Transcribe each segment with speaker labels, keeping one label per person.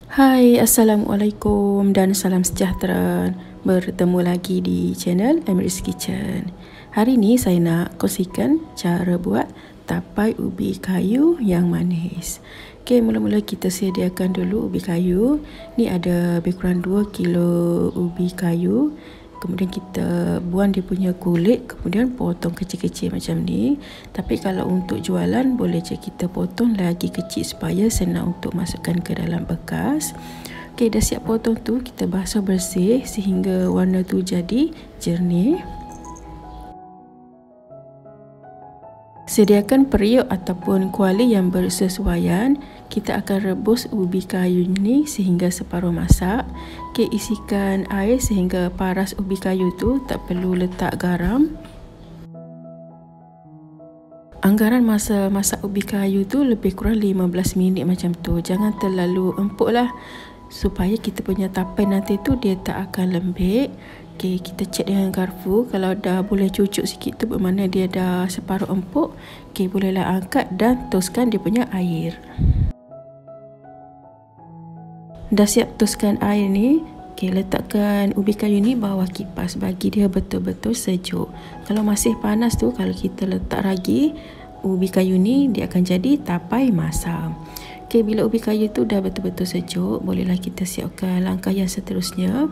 Speaker 1: Hai, Assalamualaikum dan salam sejahtera. Bertemu lagi di channel Emirates Kitchen. Hari ni saya nak kongsikan cara buat tapai ubi kayu yang manis. Okey, mula-mula kita sediakan dulu ubi kayu. Ni ada lebih kurang 2 kilo ubi kayu. Kemudian kita buang dia punya kulit, kemudian potong kecil-kecil macam ni. Tapi kalau untuk jualan, boleh je kita potong lagi kecil supaya senang untuk masukkan ke dalam bekas. Okey, dah siap potong tu, kita basuh bersih sehingga warna tu jadi jernih. Sediakan periuk ataupun kuali yang bersesuaian. Kita akan rebus ubi kayu ni sehingga separuh masak. Okey, isikan air sehingga paras ubi kayu tu, tak perlu letak garam. Anggaran masa masak ubi kayu tu lebih kurang 15 minit macam tu. Jangan terlalu empuk lah, supaya kita punya tapai nanti tu dia tak akan lembik. Okey, kita cek dengan garpu. Kalau dah boleh cucuk sikit tu bermakna dia dah separuh empuk. Okey, bolehlah angkat dan toskan dia punya air. Dah siap toskan air ni. Okey, letakkan ubi kayu ni bawah kipas bagi dia betul-betul sejuk. Kalau masih panas tu, kalau kita letak ragi ubi kayu ni, dia akan jadi tapai masam. Okey, bila ubi kayu tu dah betul-betul sejuk, bolehlah kita siapkan langkah yang seterusnya.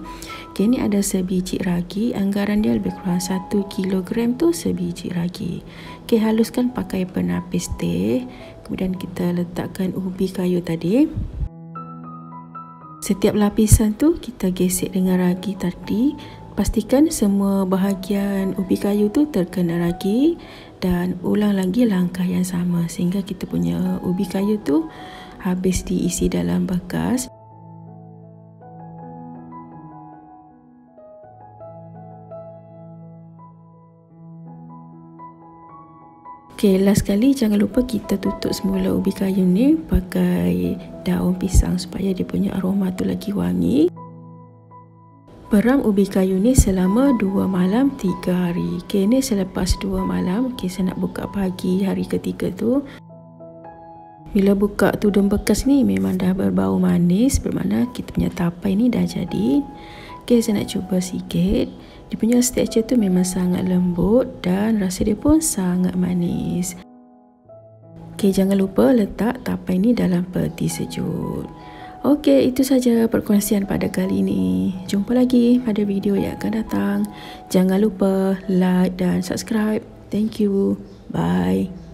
Speaker 1: Okey, ni ada sebiji ragi. Anggaran dia lebih kurang 1 kilogram tu sebiji ragi. Okey, haluskan pakai penapis teh. Kemudian kita letakkan ubi kayu tadi. Setiap lapisan tu kita gesek dengan ragi tadi. Pastikan semua bahagian ubi kayu tu terkena ragi dan ulang lagi langkah yang sama sehingga kita punya ubi kayu tu habis diisi dalam bekas. Okey, last sekali jangan lupa kita tutup semula ubi kayu ni pakai daun pisang supaya dia punya aroma tu lagi wangi. Peram ubi kayu ni selama 2 malam 3 hari. Okey, ni selepas 2 malam. Okey, saya nak buka pagi hari ketiga tu. Bila buka tudung bekas ni memang dah berbau manis, bermakna kita punya tapai ni dah jadi. Okey, saya nak cuba sikit. Dia punya tekstur tu memang sangat lembut dan rasa dia pun sangat manis. Okey, jangan lupa letak tapai ni dalam peti sejuk. Okey, itu saja perkongsian pada kali ini. Jumpa lagi pada video yang akan datang. Jangan lupa like dan subscribe. Thank you. Bye.